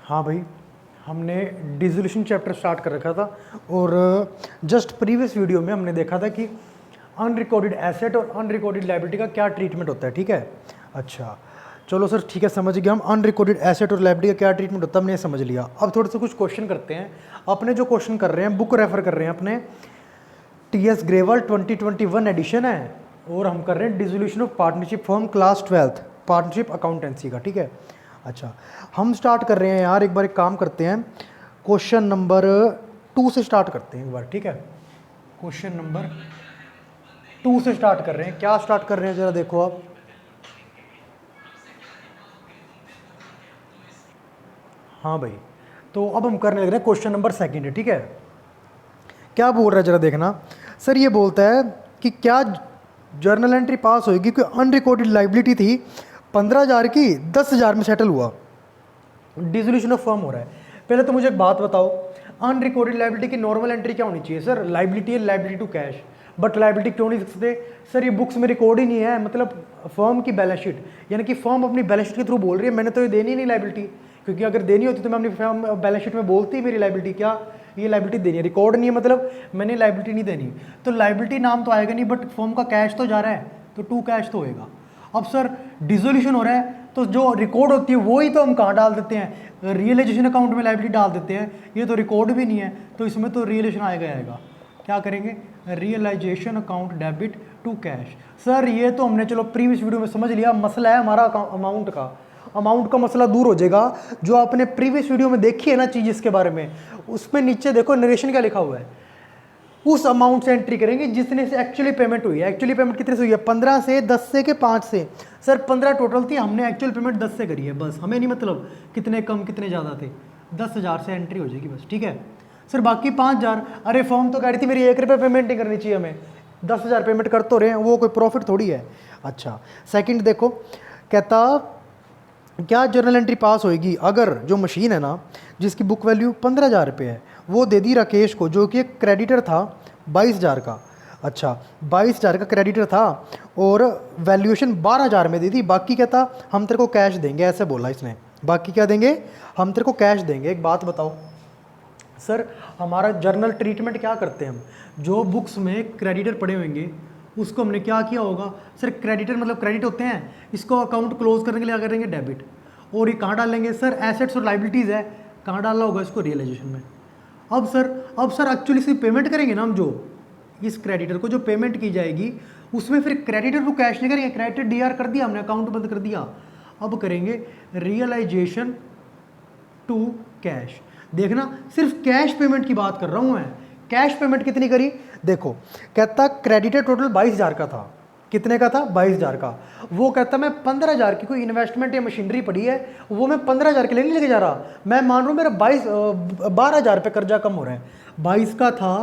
हाँ भाई, हमने डिसोल्यूशन चैप्टर स्टार्ट कर रखा था और जस्ट प्रीवियस वीडियो में हमने देखा था कि अनरिकॉर्डेड एसेट और अनरिकॉर्डेड लायबिलिटी का क्या ट्रीटमेंट होता है। ठीक है, अच्छा चलो सर ठीक है, समझ गया हम। अनरिकॉर्डेड एसेट और लायबिलिटी का क्या ट्रीटमेंट होता है हमने समझ लिया। अब थोड़े से कुछ क्वेश्चन करते हैं। अपने जो क्वेश्चन कर रहे हैं बुक रेफर कर रहे हैं अपने टी.एस. ग्रेवाल 2021 एडिशन है और हम कर रहे हैं dissolution of partnership form class 12 partnership accountancy का। ठीक है, अच्छा हम स्टार्ट कर रहे हैं यार, एक बार एक काम करते हैं, क्वेश्चन नंबर 2 से स्टार्ट करते हैं एक बार। ठीक है, क्वेश्चन नंबर 2 से स्टार्ट कर रहे हैं। क्या स्टार्ट कर रहे हैं जरा देखो आप। हाँ भाई, तो अब हम करने लग रहे हैं क्वेश्चन नंबर 2। ठीक है, क्या बोल रहा है जरा देखना। सर ये बोलता है कि क्या जर्नल एंट्री पास होगी कि अनरिकॉर्डेड लाइबिलिटी थी 15,000 की 10,000 में सेटल हुआ, डिसोल्यूशन ऑफ फर्म हो रहा है। पहले तो मुझे एक बात बताओ, अनरिकॉर्डेड लाइबिलिटी की नॉर्मल एंट्री क्या होनी चाहिए? सर लाइबिलिटी है liability to cash, but liability क्यों नहीं सकते? सर ये बुक्स में रिकॉर्ड ही नहीं है, मतलब फर्म की बैलेंस शीट, यानी कि फर्म अपनी बैलेंस शीट के थ्रू बोल रही है मैंने तो ये देनी ही नहीं लाइबिलिटी, क्योंकि अगर देनी होती तो मैं अपनी फर्म बैलेंस शीट में बोलती मेरी लाइबिलिटी क्या ये लाइबिलिटी देनी है, रिकॉर्ड नहीं है मतलब मैंने लाइबिलिटी नहीं देनी, तो लाइबिलिटी नाम तो आएगा नहीं, बट फर्म का कैश तो जा रहा है तो टू कैश तो होएगा। अब सर डिसोल्यूशन हो रहा है तो जो रिकॉर्ड होती है वो ही तो हम कहाँ डाल देते हैं, रियलाइजेशन अकाउंट में लाइबिलिटी डाल देते हैं, ये तो रिकॉर्ड भी नहीं है तो इसमें तो रियलाइजेशन आएगा। क्या करेंगे? Realisation account debit to cash. Sir ये तो हमने चलो प्रीवियस वीडियो में समझ लिया, मसला है हमारा अमाउंट का मसला दूर हो जाएगा। जो आपने प्रीवियस वीडियो में देखी है ना चीज़ इसके बारे में, उसमें नीचे देखो नरेशन क्या लिखा हुआ है, उस अमाउंट से एंट्री करेंगे जिसने से एक्चुअली पेमेंट हुई है। एक्चुअली पेमेंट कितने से हुई है? 15 से, 10 से के 5 से। सर 15 टोटल थी, हमने एक्चुअल पेमेंट 10 से करी है, बस हमें नहीं मतलब कितने कम कितने ज़्यादा थे, 10,000 से एंट्री हो जाएगी बस। ठीक है सर, बाकी 5,000, अरे फॉर्म तो कह रही थी मेरी 1 रुपये पेमेंट नहीं करनी चाहिए, हमें 10,000 पेमेंट कर तो रहे हैं, वो कोई प्रॉफिट थोड़ी है। अच्छा सेकंड देखो, कहता क्या जर्नल एंट्री पास होएगी अगर जो मशीन है ना जिसकी बुक वैल्यू 15,000 रुपये है वो दे दी राकेश को जो कि एक क्रेडिटर था 22,000 का। अच्छा 22,000 का क्रेडिटर था और वैल्यूएशन 12,000 में दी थी, बाकी क्या था हम तेरे को कैश देंगे, ऐसे बोला इसने, बाकी क्या देंगे? हम तेरे को कैश देंगे। एक बात बताओ सर, हमारा जर्नल ट्रीटमेंट क्या करते हैं हम, जो बुक्स में क्रेडिटर पड़े होंगे उसको हमने क्या किया होगा? सर क्रेडिटर मतलब क्रेडिट होते हैं, इसको अकाउंट क्लोज करने के लिए क्या करेंगे? डेबिट। और ये कहाँ डालेंगे? सर एसेट्स और लाइबिलिटीज़ है, कहाँ डालना होगा इसको? रियलाइजेशन में। अब सर एक्चुअली इसकी पेमेंट करेंगे ना हम, जो इस क्रेडिटर को जो पेमेंट की जाएगी उसमें फिर क्रेडिटर को कैश नहीं करेंगे, क्रेडिटर डीआर कर दिया हमने, अकाउंट बंद कर दिया। अब करेंगे रियलाइजेशन टू कैश। देखना सिर्फ कैश पेमेंट की बात कर रहा हूँ मैं। कैश पेमेंट कितनी करी? देखो कहता क्रेडिटर टोटल 22,000 का था, कितने का था? 22,000 का। वो कहता मैं 15,000 की कोई इन्वेस्टमेंट या मशीनरी पड़ी है वो मैं 15,000 के लिए नहीं लेके जा रहा, मैं मान रहा हूँ मेरा 12,000 रुपये कर्जा कम हो रहा है, 22 का था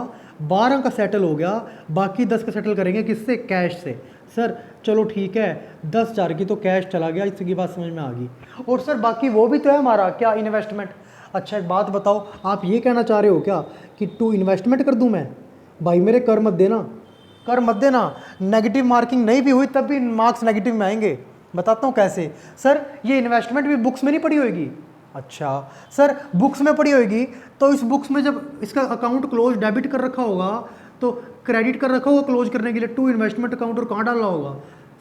12 का सेटल हो गया, बाकी 10 का सेटल करेंगे किससे? कैश से। सर चलो ठीक है 10,000 की तो कैश चला गया, इसकी बात समझ में आ गई। और सर बाकी वो भी तो है हमारा क्या? इन्वेस्टमेंट। अच्छा एक बात बताओ, आप ये कहना चाह रहे हो क्या कि टू इन्वेस्टमेंट कर दूं मैं? भाई मेरे कर मत देना, कर मत देना, नेगेटिव मार्किंग नहीं भी हुई तब भी मार्क्स नेगेटिव में आएंगे। बताता हूँ कैसे। सर ये इन्वेस्टमेंट भी बुक्स में नहीं पड़ी होगी। अच्छा सर बुक्स में पड़ी होगी तो इस बुक्स में जब इसका अकाउंट क्लोज डेबिट कर रखा होगा तो क्रेडिट कर रखा होगा क्लोज करने के लिए टू इन्वेस्टमेंट अकाउंट, और कहाँ डालना होगा?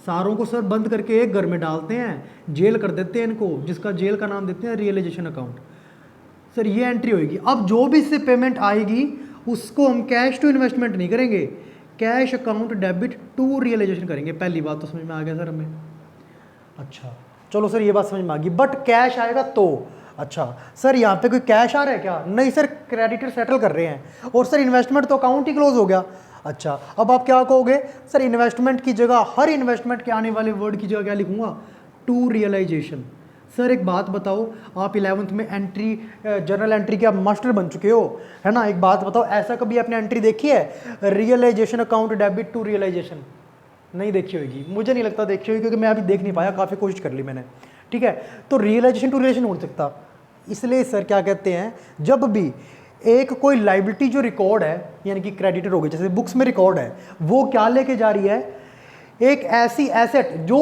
सारों को सर बंद करके एक घर में डालते हैं, जेल कर देते हैं इनको, जिसका जेल का नाम देते हैं रियलाइजेशन अकाउंट। सर ये एंट्री होगी। अब जो भी इससे पेमेंट आएगी उसको हम कैश टू इन्वेस्टमेंट नहीं करेंगे, cash account debit to realisation करेंगे। पहली बात तो समझ में आ गया सर हमें। अच्छा चलो सर ये बात समझ में आ गई, बट कैश आएगा तो। अच्छा सर यहाँ पे कोई कैश आ रहा है क्या? नहीं सर, क्रेडिटर सेटल कर रहे हैं, और सर इन्वेस्टमेंट तो अकाउंट ही क्लोज हो गया। अच्छा अब आप क्या कहोगे? सर इन्वेस्टमेंट की जगह, हर इन्वेस्टमेंट के आने वाले वर्ड की जगह क्या लिखूंगा? To realisation. सर एक बात बताओ, आप 11th में एंट्री जर्नल एंट्री के आप मास्टर बन चुके हो है ना, एक बात बताओ ऐसा कभी आपने एंट्री देखी है realisation account debit to realisation? नहीं देखी होगी, मुझे नहीं लगता देखी होगी, क्योंकि मैं अभी देख नहीं पाया, काफ़ी कोशिश कर ली मैंने। ठीक है, तो रियलाइजेशन टू रियलाइजेशन हो सकता, इसलिए सर क्या कहते हैं, जब भी एक कोई लाइबिलिटी जो रिकॉर्ड है यानी कि क्रेडिटर हो गई, जैसे बुक्स में रिकॉर्ड है, वो क्या लेके जा रही है? एक ऐसी एसेट जो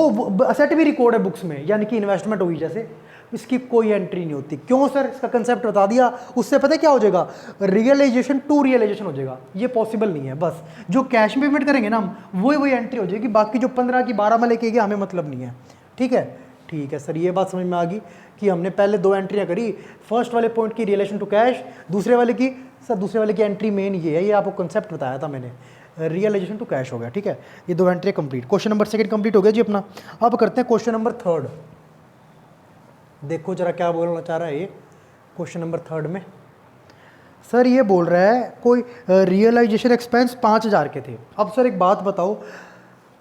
एसेट भी रिकॉर्ड है बुक्स में, यानी कि इन्वेस्टमेंट होगी, जैसे इसकी कोई एंट्री नहीं होती। क्यों सर? इसका कंसेप्ट बता दिया, उससे पता है क्या हो जाएगा, रियलाइजेशन टू रियलाइजेशन हो जाएगा। ये पॉसिबल नहीं है। बस जो कैश में पेमेंट करेंगे ना हम, वही वही एंट्री हो जाएगी, बाकी जो 15 की 12 में लेके गए हमें मतलब नहीं है। ठीक है, ठीक है सर, ये बात समझ में आ गई कि हमने पहले 2 एंट्रियाँ करी, फर्स्ट वाले पॉइंट की रिलेशन टू कैश, दूसरे वाले की, सर दूसरे वाले की एंट्री मेन ये है, ये आपको कंसेप्ट बताया था मैंने, रियलाइजेशन टू कैश हो गया। ठीक है, ये 2 entry complete. Question number 2 complete हो गया जी अपना। अब करते हैं क्वेश्चन नंबर 3। देखो जरा क्या बोलना चाह रहा है ये क्वेश्चन नंबर 3 में। सर ये बोल रहा है कोई रियलाइजेशन एक्सपेंस 5000 के थे। अब सर एक बात बताओ,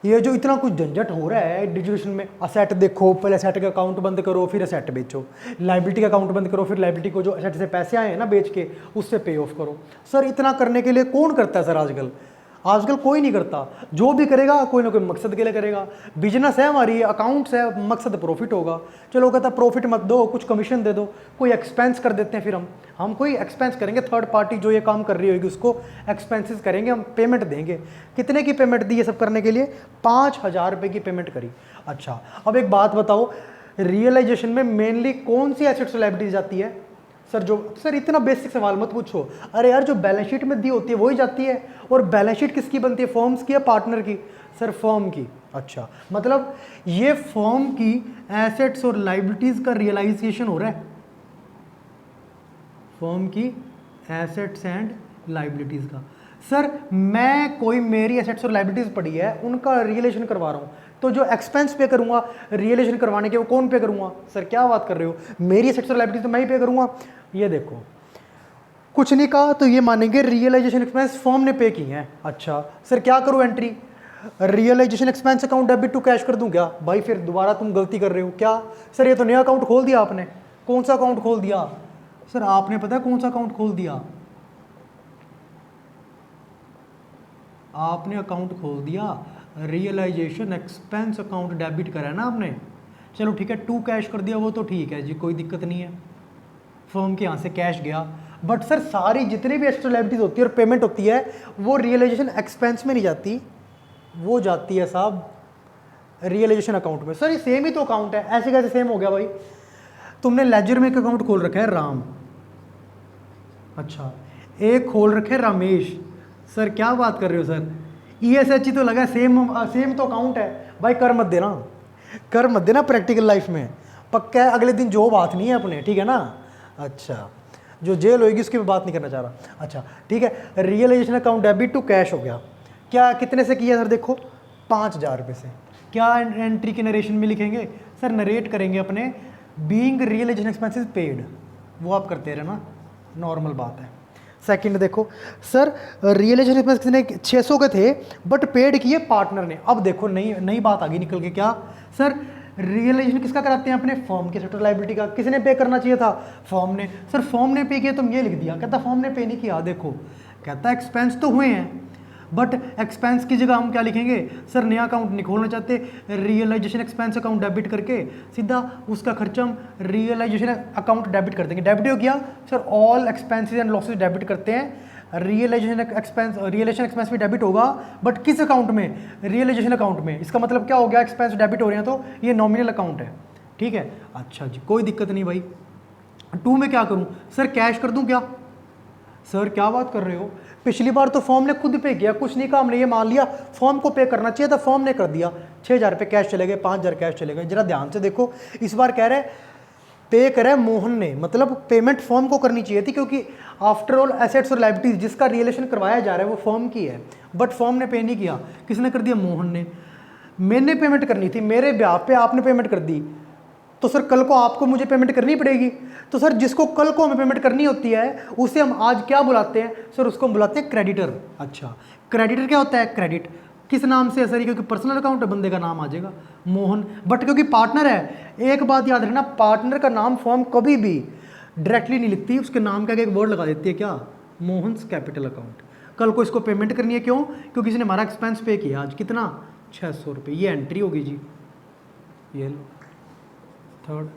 ये जो इतना कुछ झंझट हो रहा है डिस्ट्रीब्यूशन में, असेट देखो, पहले असेट का अकाउंट बंद करो फिर असेट बेचो, लाइबिलिटी का अकाउंट बंद करो फिर लाइबिलिटी को जो असेट से पैसे आए हैं ना बेच के उससे पे ऑफ करो। सर इतना करने के लिए कौन करता है सर? आजकल आजकल कोई नहीं करता। जो भी करेगा कोई ना कोई मकसद के लिए करेगा। बिजनेस है हमारी, अकाउंट्स है, मकसद प्रॉफिट होगा। चलो कहता है प्रॉफिट मत दो, कुछ कमीशन दे दो, कोई एक्सपेंस कर देते हैं। फिर हम कोई एक्सपेंस करेंगे, थर्ड पार्टी जो ये काम कर रही होगी उसको एक्सपेंसेस करेंगे, हम पेमेंट देंगे। कितने की पेमेंट दी ये सब करने के लिए? 5000 रुपये की पेमेंट करी। अच्छा, अब एक बात बताओ, रियलाइजेशन में मेनली कौन सी एसेट्स लायबिलिटीज जाती है? सर इतना बेसिक सवाल मत पूछो। अरे यार जो बैलेंस शीट में दी होती है वही जाती है। और बैलेंस शीट किसकी बनती है? फर्म्स की या पार्टनर की? सर फर्म की। अच्छा, मतलब ये फर्म की एसेट्स और लायबिलिटीज का रियलाइजेशन हो रहा है, फर्म की एसेट्स एंड लायबिलिटीज का। सर मैं कोई मेरी एसेट्स और लायबिलिटीज पड़ी है उनका रियलाइजेशन करवा रहा हूँ, तो जो एक्सपेंस पे करूंगा रियलाइजेशन करवाने के वो कौन पे करूंगा? सर क्या बात कर रहे हो, मेरी एसेट्स और लायबिलिटीज तो मैं ही पे करूंगा। ये देखो कुछ नहीं कहा तो ये मानेंगे रियलाइजेशन एक्सपेंस फर्म ने पे की है। अच्छा सर क्या करूँ entry? Realisation expense account debit to cash कर दूं क्या? भाई फिर दोबारा तुम गलती कर रहे हो। क्या सर? ये तो नया अकाउंट खोल दिया आपने। कौन सा अकाउंट खोल दिया? सर आपने पता है कौन सा अकाउंट खोल दिया? आपने अकाउंट खोल दिया रियलाइजेशन एक्सपेंस अकाउंट डेबिट करा है ना आपने। चलो ठीक है, टू कैश कर दिया वो तो ठीक है जी, कोई दिक्कत नहीं है, फर्म के यहाँ से कैश गया। बट सर सारी जितनी भी एक्स्ट्रा लायबिलिटीज होती है और पेमेंट होती है वो रियलाइजेशन एक्सपेंस में नहीं जाती, वो जाती है साहब रियलाइजेशन अकाउंट में। सर ये सेम ही तो अकाउंट है, ऐसे कैसे सेम हो गया भाई? तुमने लेजर में एक अकाउंट खोल रखा है राम, अच्छा एक खोल रखे रमेश। सर क्या बात कर रहे हो सर? ESH ही तो लगा, सेम तो अकाउंट है भाई। कर मत देना, कर मत देना प्रैक्टिकल लाइफ में, पक्का है अगले दिन जो बात नहीं है अपने, ठीक है ना? अच्छा जो जेल होगी उसकी मैं बात नहीं करना चाह रहा। अच्छा ठीक है, realisation account debit to cash हो गया। क्या कितने से किया सर? देखो 5000 रुपये से। क्या एंट्री के नरेशन में लिखेंगे? सर नरेट करेंगे अपने बीइंग रियलाइजेशन एक्सपेंसेस पेड, वो आप करते रहना, नॉर्मल बात है। सेकंड देखो सर रियलाइजेशन एक्सपेंस किसने? 600 के थे बट पेड किए पार्टनर ने। अब देखो नई बात आ गई निकल के। क्या सर? रियलाइजेशन किसका कराते हैं अपने? फर्म के सेक्टर लायबिलिटी का। किसने पे करना चाहिए था? फर्म ने। सर फर्म ने पे किया, तुम ये लिख दिया, कहता फर्म ने पे नहीं किया। देखो कहता एक्सपेंस तो हुए हैं बट एक्सपेंस की जगह हम क्या लिखेंगे? सर नया अकाउंट नहीं खोलना चाहते, रियलाइजेशन एक्सपेंस अकाउंट डेबिट करके सीधा उसका खर्चा हम रियलाइजेशन अकाउंट डेबिट कर देंगे। डेबिट हो गया sir, all expenses and losses debit करते हैं। रियलाइजेशन एक्सपेंस भी डेबिट होगा बट किस अकाउंट में? रियलाइजेशन अकाउंट में। इसका मतलब क्या हो गया? एक्सपेंस डेबिट हो रहे हैं तो ये नॉमिनल अकाउंट है, ठीक है? अच्छा जी कोई दिक्कत नहीं भाई। 2 में क्या करूं? सर कैश कर दूं क्या? सर क्या बात कर रहे हो? पिछली बार तो फॉर्म ने खुद पे किया, कुछ नहीं कहा, हमने ये मान लिया फॉर्म को पे करना चाहिए था, फॉर्म ने कर दिया। 6000 रुपये कैश चले गए, 5000 कैश चले गए। जरा ध्यान से देखो, इस बार कह रहे पे करे मोहन ने, मतलब पेमेंट फॉर्म को करनी चाहिए थी क्योंकि आफ्टर ऑल एसेट्स और लायबिलिटीज जिसका रियलेशन करवाया जा रहा है वो फॉर्म की है, बट फॉर्म ने पे नहीं किया। किसने कर दिया? मोहन ने। मैंने पेमेंट करनी थी, मेरे ब्याह पे आपने पेमेंट कर दी, तो सर कल को आपको मुझे पेमेंट करनी पड़ेगी। तो सर जिसको कल को हमें पेमेंट करनी होती है उसे हम आज क्या बुलाते हैं? सर उसको हम बुलाते हैं क्रेडिटर। अच्छा क्रेडिटर क्या होता है? क्रेडिट किस नाम से है सर? क्योंकि पर्सनल अकाउंट है, बंदे का नाम आ जाएगा मोहन, बट क्योंकि पार्टनर है। एक बात याद रखना, पार्टनर का नाम फॉर्म कभी भी डायरेक्टली नहीं लिखती, उसके नाम का एक वर्ड लगा देती है, क्या? Mohan's capital account. कल को इसको पेमेंट करनी है, क्यों? क्योंकि इसने हमारा एक्सपेंस पे किया आज, कितना? 600 रुपये। ये एंट्री होगी जी, ये लो। Third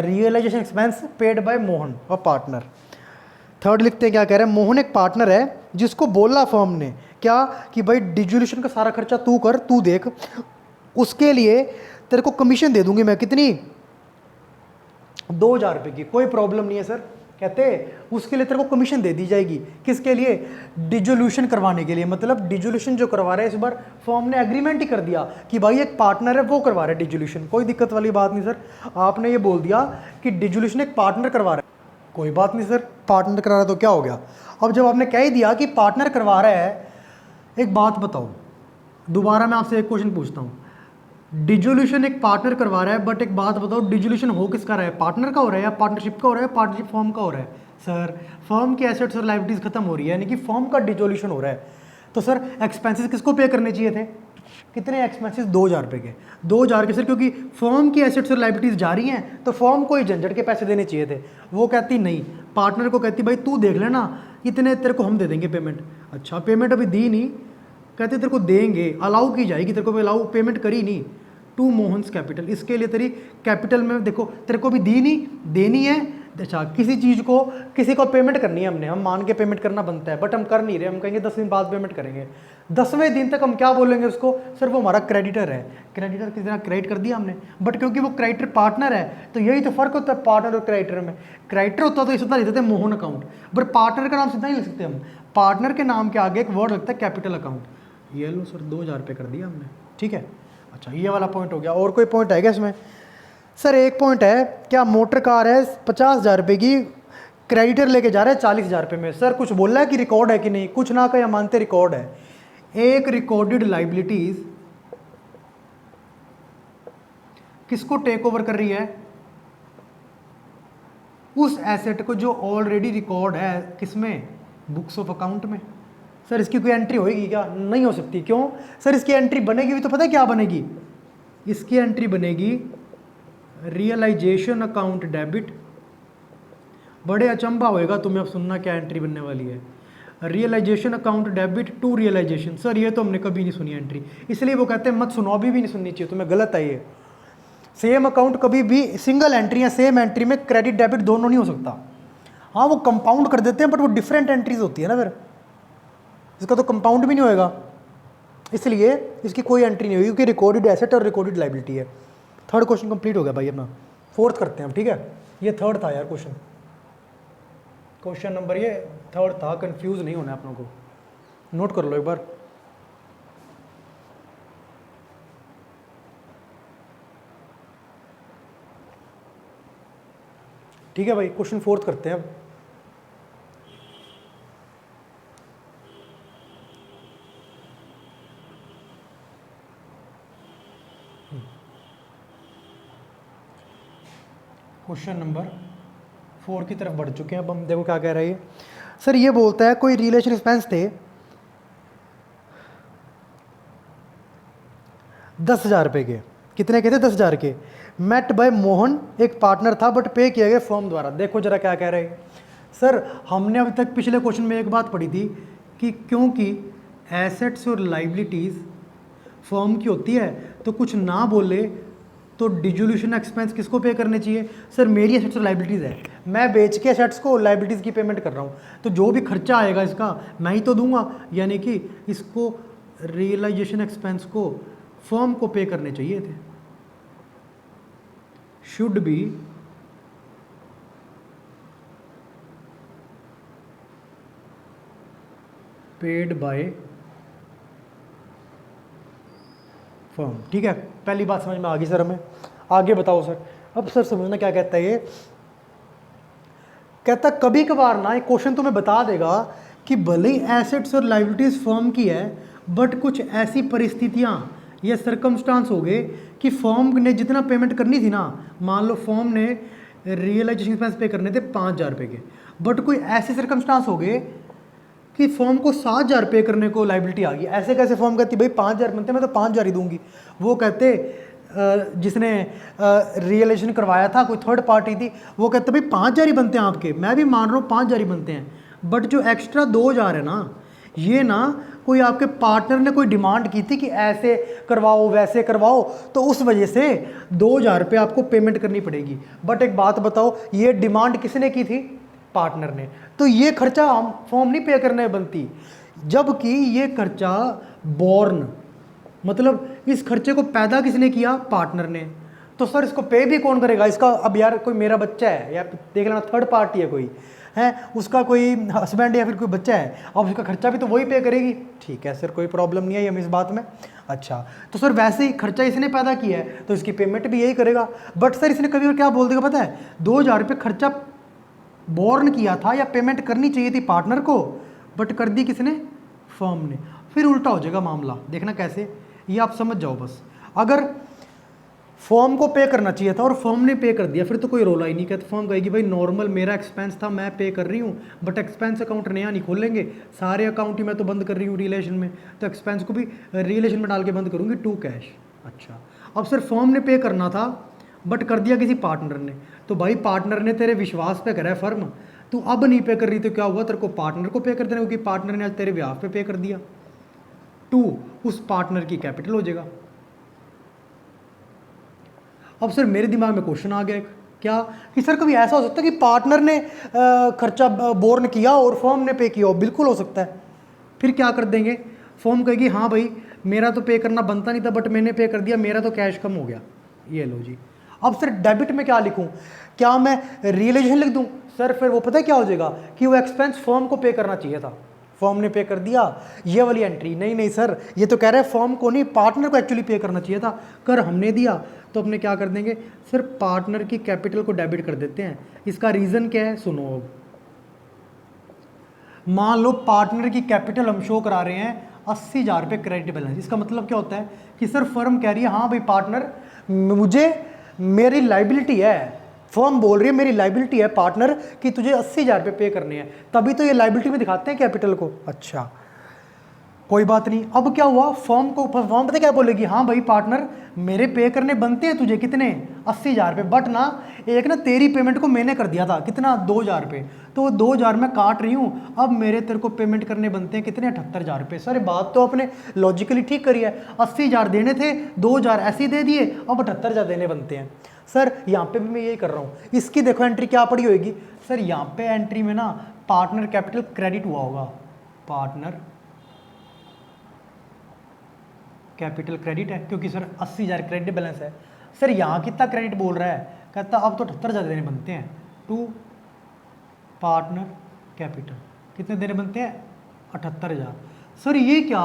realisation expense paid by Mohan और पार्टनर। थर्ड लिखते हैं, क्या कह रहे हैं? मोहन एक पार्टनर है जिसको बोला फर्म ने क्या कि भाई डिजोल्यूशन का सारा खर्चा तू कर, तू देख, उसके लिए तेरे को कमीशन दे दूंगी मैं। कितनी? 2,000 रुपये की, कोई प्रॉब्लम नहीं है सर। कहते उसके लिए तेरे को कमीशन दे दी जाएगी, किसके लिए? डिजोल्यूशन करवाने के लिए। मतलब डिजोल्यूशन जो करवा रहे हैं इस बार फर्म ने एग्रीमेंट ही कर दिया कि भाई एक पार्टनर है वो करवा रहा है डिजोल्यूशन, कोई दिक्कत वाली बात नहीं सर। आपने ये बोल दिया कि डिजोल्यूशन एक पार्टनर करवा रहा है, कोई बात नहीं सर, पार्टनर करा रहा है तो क्या हो गया। अब जब आपने कह ही दिया कि पार्टनर करवा रहा है, एक बात बताओ, दोबारा मैं आपसे एक क्वेश्चन पूछता हूँ, डिजोल्यूशन एक पार्टनर करवा रहा है, बट एक बात बताओ, डिजोल्यूशन हो किसका रहा है? पार्टनर का हो रहा है या पार्टनरशिप का हो रहा है? पार्टनरशिप फर्म का हो रहा है। सर फर्म की एसेट्स और लायबिलिटीज खत्म हो रही है, यानी कि फर्म का डिजोल्यूशन हो रहा है, तो सर एक्सपेंसेस किसको पे करने चाहिए थे? कितने एक्सपेंसेस? 2,000 रुपये के। 2,000 के सर, क्योंकि फर्म की एसेट्स और लायबिलिटीज जा रही हैं तो फर्म को ही झंझट के पैसे देने चाहिए थे। वो कहती नहीं, पार्टनर को कहती भाई तू देख लेना, इतने तेरे को हम दे देंगे पेमेंट। अच्छा पेमेंट अभी दी नहीं, कहते तेरे को देंगे, अलाउ की जाएगी, तेरे को अलाउ पेमेंट करी नहीं। टू मोहन्स कैपिटल, इसके लिए तेरी कैपिटल में देखो तेरे को भी दी नहीं, देनी है। अच्छा किसी चीज़ को किसी को पेमेंट करनी है हमने, हम मान के पेमेंट करना बनता है, बट हम कर नहीं रहे, हम कहेंगे 10 दिन बाद पेमेंट करेंगे। 10वें दिन तक हम क्या बोलेंगे उसको? सर वो हमारा क्रेडिटर है, क्रेडिटर किसी तरह क्रेडिट कर दिया हमने, बट क्योंकि वो क्रेडिटर पार्टनर है तो यही तो फर्क होता है पार्टनर और क्रेडिटर में। क्रेडिटर होता तो सीधा लिख देते हैं मोहन अकाउंट, बट पार्टनर का नाम सीधा नहीं लिख सकते हम, पार्टनर के नाम के आगे एक वर्ड लगता है कैपिटल अकाउंट। ये लो सर 2,000 रुपये कर दिया हमने, ठीक है। अच्छा ये वाला पॉइंट हो गया। और कोई पॉइंट है क्या इसमें? सर एक पॉइंट है, क्या मोटर कार है 50,000 रुपये की, क्रेडिटर लेके जा रहा है 40,000 रुपये में। सर कुछ बोल रहा है कि रिकॉर्ड है कि नहीं? कुछ ना कहीं मानते रिकॉर्ड है। एक रिकॉर्डेड लाइबिलिटीज किसको टेक ओवर कर रही है? उस एसेट को जो ऑलरेडी रिकॉर्ड है किसमें? बुक्स ऑफ अकाउंट में। सर इसकी कोई एंट्री होएगी क्या? नहीं हो सकती। क्यों? सर इसकी एंट्री बनेगी भी तो पता है क्या बनेगी? इसकी एंट्री बनेगी रियलाइजेशन अकाउंट डेबिट। बड़े अचंभा होएगा तुम्हें अब सुनना क्या एंट्री बनने वाली है। Realisation account debit to realisation. Sir ये तो हमने कभी नहीं सुनी एंट्री, इसलिए वो कहते हैं मत सुनो, अभी भी नहीं सुननी चाहिए तुम्हें, गलत है ये। सेम अकाउंट कभी भी सिंगल एंट्री या सेम एंट्री में क्रेडिट डेबिट दोनों नहीं हो सकता। हाँ वो कंपाउंड कर देते हैं बट वो डिफरेंट एंट्रीज होती है ना, फिर इसका तो कंपाउंड भी नहीं होएगा, इसलिए इसकी कोई एंट्री नहीं होगी क्योंकि रिकॉर्डेड एसेट और रिकॉर्डेड लायबिलिटी है। थर्ड क्वेश्चन कंप्लीट हो गया भाई अपना, फोर्थ करते हैं हम, ठीक है। ये थर्ड था यार क्वेश्चन, क्वेश्चन नंबर ये थर्ड था, कंफ्यूज नहीं होना अपनों को, नोट कर लो एक बार। ठीक है भाई, क्वेश्चन फोर्थ करते हैं अब। क्वेश्चन नंबर 4 की तरफ बढ़ चुके हैं अब हम। देखो क्या कह रहा है ये। सर ये बोलता है कोई रिलेशन एक्सपेंस थे 10,000 रुपये के। कितने के थे? 10,000 के। मेट बाय मोहन, एक पार्टनर था बट पे किया गया फर्म द्वारा। देखो जरा क्या कह रहे हैं सर। हमने अभी तक पिछले क्वेश्चन में एक बात पढ़ी थी कि क्योंकि एसेट्स और लाइबिलिटीज़ फर्म की होती है तो कुछ ना बोले तो डिजोल्यूशन एक्सपेंस किसको पे करने चाहिए? सर मेरी एसेट्स और लाइबिलिटीज़ है, मैं बेच के एसेट्स को लाइबिलिटीज़ की पेमेंट कर रहा हूँ, तो जो भी खर्चा आएगा इसका मैं ही तो दूंगा, यानी कि इसको रियलाइजेशन एक्सपेंस को फर्म को पे करने चाहिए थे। Should be paid by firm. ठीक है, पहली बात समझ में आ गई सर हमें। आगे बताओ सर। अब सर समझना क्या कहता है ये। कहता कभी कभार ना, एक क्वेश्चन तुम्हें बता देगा कि भले ही एसेट्स और लायबिलिटीज फर्म की है बट कुछ ऐसी परिस्थितियां या सर्कमस्टांस हो गए कि फर्म ने जितना पेमेंट करनी थी ना, मान लो फर्म ने रियलाइजेशन एक्सपेंस पे करने थे 5,000 रुपये के, बट कोई ऐसे सर्कमस्टांस हो गए कि फर्म को 7,000 पे करने को लाइबिलिटी आ गई। ऐसे कैसे फर्म कहती भाई 5,000 बनते मैं तो 5,000 ही दूंगी। वो कहते जिसने रियलाइजेशन करवाया था कोई थर्ड पार्टी थी, वो कहते भाई 5,000 ही बनते हैं आपके, मैं भी मान रहा हूँ 5,000 ही बनते हैं, बट जो एक्स्ट्रा 2,000 है ना, ये ना कोई आपके पार्टनर ने कोई डिमांड की थी कि ऐसे करवाओ वैसे करवाओ, तो उस वजह से 2,000 रुपये आपको पेमेंट करनी पड़ेगी। बट एक बात बताओ, ये डिमांड किसने की थी? पार्टनर ने। तो ये खर्चा हम फर्म नहीं पे करने बनती, जबकि ये खर्चा बॉर्न, मतलब इस खर्चे को पैदा किसने किया? पार्टनर ने। तो सर इसको पे भी कौन करेगा इसका? अब यार कोई मेरा बच्चा है या देख लेना थर्ड पार्टी है कोई है, उसका कोई हस्बैंड या फिर कोई बच्चा है, अब उसका खर्चा भी तो वही पे करेगी। ठीक है सर, कोई प्रॉब्लम नहीं है हमें इस बात में। अच्छा, तो सर वैसे ही खर्चा इसने पैदा किया है तो इसकी पेमेंट भी यही करेगा। बट सर इसने कभी क्या बोल देगा पता है, 2000 रुपये खर्चा बोर्न किया था या पेमेंट करनी चाहिए थी पार्टनर को, बट कर दी किसने? फर्म ने। फिर उल्टा हो जाएगा मामला, देखना कैसे, ये आप समझ जाओ बस। अगर फर्म को पे करना चाहिए था और फर्म ने पे कर दिया फिर तो कोई रोला ही नहीं। कहते फर्म कहेगी भाई नॉर्मल मेरा एक्सपेंस था, मैं पे कर रही हूँ, बट एक्सपेंस अकाउंट नया नहीं खोलेंगे, सारे अकाउंट ही मैं तो बंद कर रही हूँ रिलेशन में, तो एक्सपेंस को भी रिलेशन में डाल के बंद करूँगी टू कैश। अच्छा, अब सर फर्म ने पे करना था बट कर दिया किसी पार्टनर ने, तो भाई पार्टनर ने तेरे विश्वास पे करा है फर्म, तू अब नहीं पे कर रही तो क्या हुआ, तेरे को पार्टनर को पे कर देना क्योंकि पार्टनर ने आज तेरे ब्याह पे कर दिया। टू, उस पार्टनर की कैपिटल हो जाएगा। अब सर मेरे दिमाग में क्वेश्चन आ गया क्या कि सर कभी ऐसा हो सकता है कि पार्टनर ने खर्चा बोर्न किया और फर्म ने पे किया हो? बिल्कुल हो सकता है। फिर क्या कर देंगे, फर्म कहेगी हाँ भाई मेरा तो पे करना बनता नहीं था बट मैंने पे कर दिया, मेरा तो कैश कम हो गया। ये लो जी। अब सर डेबिट में क्या लिखूं, क्या मैं रियलाइजेशन लिख दूं? सर फिर वो पता है क्या हो जाएगा कि वो एक्सपेंस फर्म को पे करना चाहिए था, फर्म ने पे कर दिया, ये वाली एंट्री नहीं नहीं सर ये तो कह रहे हैं फर्म को नहीं पार्टनर को एक्चुअली पे करना चाहिए था, कर हमने दिया, तो अपने क्या कर देंगे सर पार्टनर की कैपिटल को डेबिट कर देते हैं। इसका रीज़न क्या है सुनो। अब मान लो पार्टनर की कैपिटल हम शो करा रहे हैं 80,000 रुपये क्रेडिट बैलेंस। इसका मतलब क्या होता है कि सर फर्म कह रही है हाँ भाई पार्टनर मुझे मेरी लाइबिलिटी है, फर्म बोल रही है मेरी लाइबिलिटी है पार्टनर कि तुझे 80,000 रुपये पे करने हैं, तभी तो ये लाइबिलिटी में दिखाते हैं कैपिटल को। अच्छा कोई बात नहीं। अब क्या हुआ, फर्म पता है क्या बोलेगी, हाँ भाई पार्टनर मेरे पे करने बनते हैं तुझे कितने 80,000 रुपये, बट ना एक ना तेरी पेमेंट को मैंने कर दिया था कितना 2,000 रुपये, तो वो 2,000 मैं काट रही हूँ, अब मेरे तेरे को पेमेंट करने बनते हैं कितने 78,000 रुपये। सर बात तो अपने लॉजिकली ठीक करी है, 80,000 देने थे 2,000 ऐसे ही दे दिए, अब 78,000 देने बनते हैं। सर यहाँ पे भी मैं यही कर रहा हूँ। इसकी देखो एंट्री क्या पड़ी होगी सर, यहाँ पे एंट्री में ना पार्टनर कैपिटल क्रेडिट हुआ होगा, पार्टनर कैपिटल क्रेडिट है क्योंकि सर 80,000 क्रेडिट बैलेंस है। सर यहाँ कितना क्रेडिट बोल रहा है, कहता अब तो 78,000 देने बनते हैं, टू पार्टनर कैपिटल कितने देने बनते हैं 78,000। सर ये क्या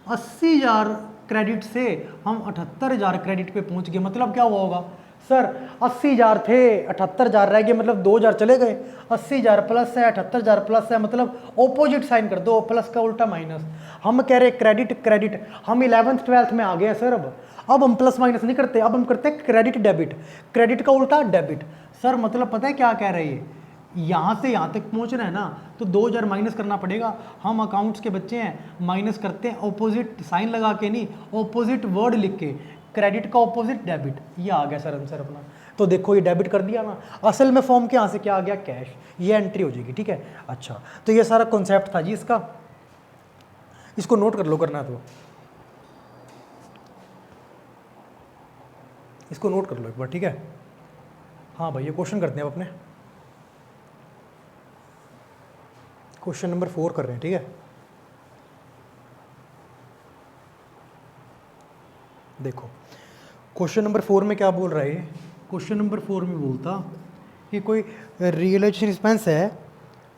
80,000 क्रेडिट से हम 78,000 क्रेडिट पे पहुंच गए, मतलब क्या हुआ होगा सर 80,000 थे 78,000 रह गए, मतलब 2,000 चले गए, 80,000 प्लस है 78,000 प्लस है, मतलब ऑपोजिट साइन कर दो, प्लस का उल्टा माइनस। हम कह रहे क्रेडिट क्रेडिट, हम 11th 12th में आ गए हैं सर। अब हम प्लस माइनस नहीं करते, अब हम करते हैं क्रेडिट डेबिट, क्रेडिट का उल्टा डेबिट। सर मतलब पता है क्या कह रहे हैं, यहाँ से यहाँ तक पहुँचना है ना तो 2,000 माइनस करना पड़ेगा। हम अकाउंट्स के बच्चे हैं, माइनस करते हैं ऑपोजिट साइन लगा के नहीं, ऑपोजिट वर्ड लिख के, क्रेडिट का ऑपोजिट डेबिट। ये आ गया सर आंसर अपना। तो देखो ये डेबिट कर दिया ना, असल में फॉर्म के यहाँ से क्या आ गया कैश, ये एंट्री हो जाएगी। ठीक है, अच्छा तो ये सारा कॉन्सेप्ट था जी इसका, इसको नोट कर लो, करना तो इसको नोट कर लो एक बार। ठीक है, हाँ भाई ये क्वेश्चन करते हैं अब अपने, क्वेश्चन नंबर 4 कर रहे हैं। ठीक है, देखो क्वेश्चन नंबर 4 में क्या बोल रहा है, क्वेश्चन नंबर 4 में बोलता कि कोई रियलाइजेशन एक्सपेंस है,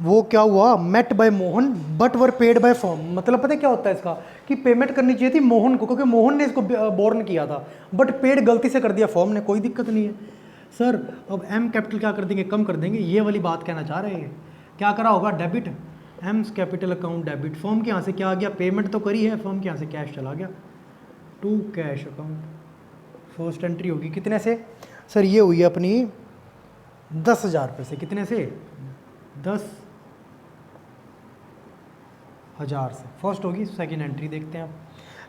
वो क्या हुआ met by Mohan but were paid by firm. मतलब पता है क्या होता है इसका कि पेमेंट करनी चाहिए थी मोहन को क्योंकि मोहन ने इसको बोर्न किया था, बट पेड गलती से कर दिया फर्म ने, कोई दिक्कत नहीं है। सर अब एम कैपिटल क्या कर देंगे, कम कर देंगे, ये वाली बात कहना चाह रहे हैं। क्या करा होगा debit, M capital account debit, firm के यहाँ से क्या आ गया, पेमेंट तो करी है, फर्म के यहाँ से कैश चला गया, to cash account. First entry होगी कितने से सर, ये हुई अपनी 10,000 रुपये से, कितने से 10,000 से फर्स्ट होगी। सेकंड एंट्री देखते हैं आप,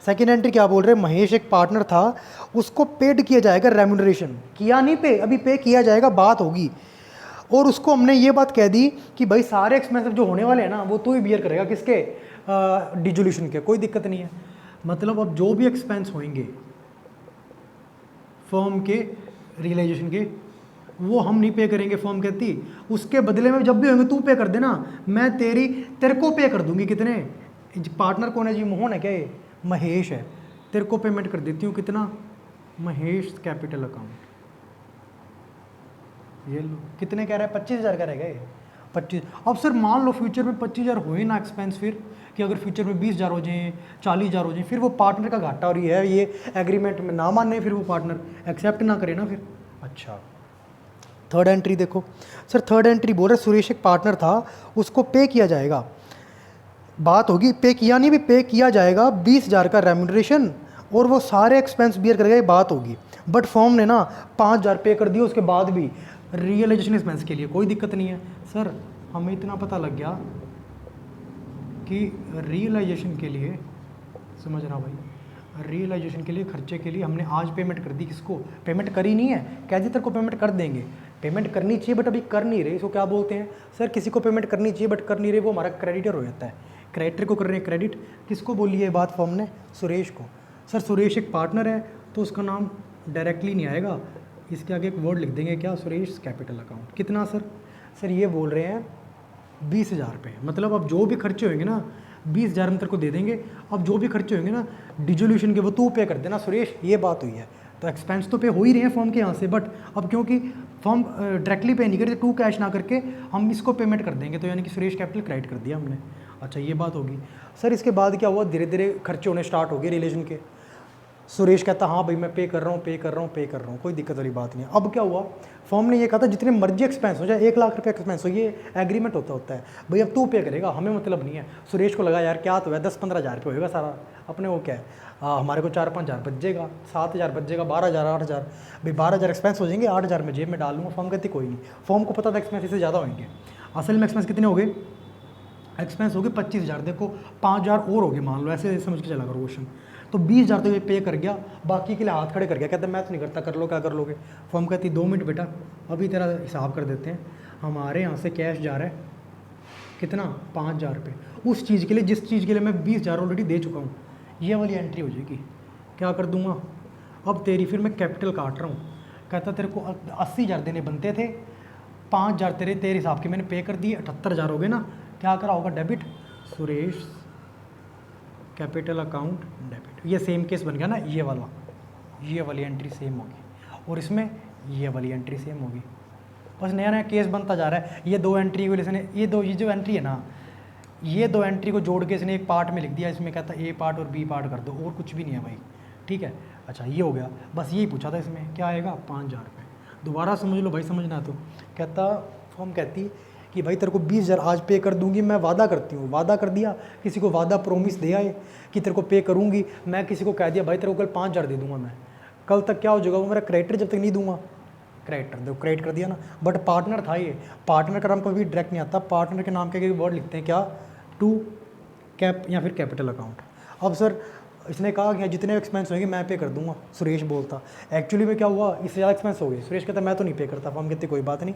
सेकंड एंट्री क्या बोल रहे हैं, महेश एक पार्टनर था, उसको पेड किया जाएगा रेम्यूनरेशन, किया नहीं पे, अभी पे किया जाएगा, बात होगी। और उसको हमने ये बात कह दी कि भाई सारे एक्सपेंसिव जो होने वाले हैं ना वो तू ही बियर करेगा, किसके डिजोल्यूशन के, कोई दिक्कत नहीं है। मतलब अब जो भी एक्सपेंस होंगे फर्म के रियलाइजेशन के वो हम नहीं पे करेंगे, फर्म कहती उसके बदले में जब भी होंगे तू पे कर देना, मैं तेरे को पे कर दूंगी। कितने, पार्टनर कौन है जी, मोहन है क्या, ये महेश है, तेरे को पेमेंट कर देती हूँ कितना, महेश कैपिटल अकाउंट। ये लो, कितने कह रहा है, 25,000 का रहेगा ये, 25। अब सर मान लो फ्यूचर में 25,000 हो ही ना एक्सपेंस, फिर कि अगर फ्यूचर में 20,000 हो जाए, 40,000 हो जाए, फिर वो पार्टनर का घाटा और ये है, ये एग्रीमेंट में ना माने, फिर वो पार्टनर एक्सेप्ट ना करे ना फिर। अच्छा, थर्ड एंट्री देखो सर, थर्ड एंट्री बोल रहे सुरेश एक पार्टनर था, उसको पे किया जाएगा, बात होगी पे किया नहीं भी, पे किया जाएगा 20,000 का रेम्यूनरेशन और वो सारे एक्सपेंस बियर करेगा, ये बात होगी। बट फॉर्म ने ना 5,000 पे कर दिया, उसके बाद भी रियलाइजेशन एक्सपेंस के लिए कोई दिक्कत नहीं है। सर हमें इतना पता लग गया कि रियलाइजेशन के लिए, समझना भाई, रियलाइजेशन के लिए खर्चे के लिए हमने आज पेमेंट कर दी, किसको पेमेंट करी नहीं है, कह दी तेरे को पेमेंट कर देंगे, पेमेंट करनी चाहिए बट अभी कर नहीं रहे, इसको क्या बोलते हैं सर, किसी को पेमेंट करनी चाहिए बट कर नहीं रहे, वो हमारा क्रेडिटर हो जाता है, क्रेडिटर को कर रहे हैं क्रेडिट, किसको बोली है बात फॉर्म ने, सुरेश को। सर सुरेश एक पार्टनर है तो उसका नाम डायरेक्टली नहीं आएगा, इसके आगे एक वर्ड लिख देंगे, क्या, सुरेश कैपिटल अकाउंट। कितना सर, सर ये बोल रहे हैं 20,000 रुपये, मतलब अब जो भी खर्चे होंगे ना 20,000 हम तेरे को दे देंगे, अब जो भी खर्चे होंगे ना डिजोल्यूशन के वो तू पे कर देना सुरेश, ये बात हुई है। तो एक्सपेंस तो पे हो ही रहे हैं फॉर्म के यहाँ से, बट अब क्योंकि फॉर्म डायरेक्टली पे नहीं करते, टू कैश ना करके हम इसको पेमेंट कर देंगे, तो यानी कि सुरेश कैपिटल क्रेडिट कर दिया हमने। अच्छा ये बात होगी। सर इसके बाद क्या हुआ, धीरे धीरे खर्चे होने स्टार्ट हो गए रिलेशन के, सुरेश कहता हाँ भाई मैं पे कर रहा हूँ, पे कर रहा हूँ, पे कर रहा हूँ, कोई दिक्कत वाली बात नहीं है। अब क्या हुआ, फॉर्म ने ये कहा था जितने मर्जी एक्सपेंस हो जाए, 1 लाख रुपये एक्सपेंस हो, ये एग्रीमेंट होता है भाई, अब तू पे करेगा, हमें मतलब नहीं है। सुरेश को लगा यार क्या तो है, 10-15 हज़ार रुपये होएगा सारा, अपने वो क्या है, हमारे को 4-5 हज़ार बच जाएगा, 7,000 बच जाएगा, 12,000, 8,000 भाई, 12,000 एक्सपेंस हो जाएंगे, 8,000 में जेब में डाल लूँगा। फॉर्म कहती कोई नहीं, फॉर्म को पता था एक्सपेंस इससे ज़्यादा होंगे, असल में एक्सपेंस कितने हो गए, एक्सपेंस हो गए 25,000, देखो 5,000 और हो गए मान लो, ऐसे समझ के चला करो क्वेश्चन। तो 20,000 तो ये पे कर गया, बाकी के लिए हाथ खड़े कर गया, कहते मैं तो नहीं करता, कर लो क्या कर लोगे। फॉर्म कहती 2 मिनट बेटा, अभी तेरा हिसाब कर देते हैं, हमारे यहाँ से कैश जा रहा है कितना, 5,000 रुपये, उस चीज़ के लिए जिस चीज़ के लिए मैं 20,000 ऑलरेडी दे चुका हूँ, ये वाली एंट्री हो जाएगी। क्या कर दूंगा, अब तेरी फिर मैं कैपिटल काट रहा हूँ, कहता तेरे को 80,000 देने बनते थे, 5,000 तेरे हिसाब के मैंने पे कर दिए, 78,000 हो गए ना, क्या करा होगा, debit, Suresh capital account debit, ये सेम केस बन गया ना, ये वाली एंट्री सेम होगी और इसमें ये वाली एंट्री सेम होगी, बस नया नया केस बनता जा रहा है। ये 2 एंट्री को इसने, ये जो एंट्री है ना, ये 2 एंट्री को जोड़ के इसने एक पार्ट में लिख दिया, इसमें कहता ए पार्ट और बी पार्ट कर दो, और कुछ भी नहीं है भाई, ठीक है। अच्छा ये हो गया, बस यही पूछा था, इसमें क्या आएगा, 5,000 रुपये, दोबारा समझ लो भाई, समझना तो कहता, फॉर्म कहती कि भाई तेरे को 20,000 आज पे कर दूंगी, मैं वादा करती हूँ, वादा कर दिया, किसी को वादा प्रोमिस दे आए कि तेरे को पे करूँगी, मैं किसी को कह दिया भाई तेरे को कल 5,000 दे दूंगा मैं, कल तक क्या हो जाएगा, वो मेरा क्रेडिटर जब तक नहीं दूंगा, क्रेडिटर देखो क्रेडिट कर दिया ना, बट पार्टनर था ये, पार्टनर का नाम कभी डायरेक्ट नहीं आता, पार्टनर के नाम के वर्ड लिखते हैं क्या, टू कैप या फिर कैपिटल अकाउंट। अब सर इसने कहा कि जितने एक्सपेंस होंगे मैं पे कर दूंगा, सुरेश बोलता, एक्चुअली में क्या हुआ, इससे ज़्यादा एक्सपेंस हो गए, सुरेश कहता मैं तो नहीं पे करता, फॉर्म कहते कोई बात नहीं,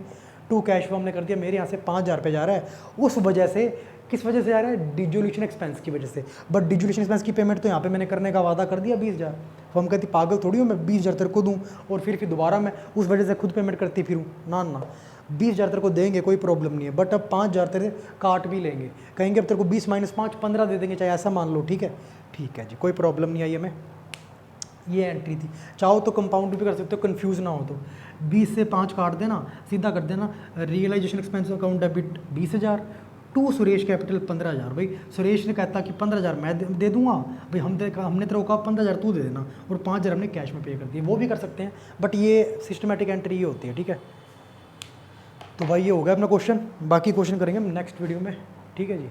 टू कैश फॉर्म ने कर दिया, मेरे यहाँ से 5,000 रुपये जा रहा है, उस वजह से, किस वजह से जा रहा है, डिजोल्यूशन एक्सपेंस की वजह से, बट डिजोल्यूशन एक्सपेंस की पेमेंट तो यहाँ पे मैंने करने का वादा कर दिया 20,000, फॉर्म कहती पागल थोड़ी हूँ मैं 20,000 तेरे को दूँ और फिर दोबारा मैं उस वजह से खुद पेमेंट करती फिरूँ, ना 20,000 तेरे को देंगे कोई प्रॉब्लम नहीं है, बट अब 5,000 तेरे काट भी लेंगे, कहेंगे अब तेरे को 20 - 5 15 दे देंगे, चाहे ऐसा मान लो, ठीक है जी, कोई प्रॉब्लम नहीं आई हमें। ये एंट्री थी, चाहो तो कंपाउंड भी कर सकते हो, कंफ्यूज ना हो तो 20 से 5 काट देना, सीधा कर देना, realisation expense account debit 20,000, to Suresh capital 15,000, भाई सुरेश ने कहता कि 15,000 मैं दे दूंगा भाई, हमने तेरे को कहा 15,000 तू दे देना, और 5,000 हमने कैश में पे कर दिए, वो भी कर सकते हैं, बट ये सिस्टमेटिक एंट्री ये होती है, ठीक है। तो भाई ये हो गया अपना क्वेश्चन, बाकी क्वेश्चन करेंगे हम नेक्स्ट वीडियो में, ठीक है जी।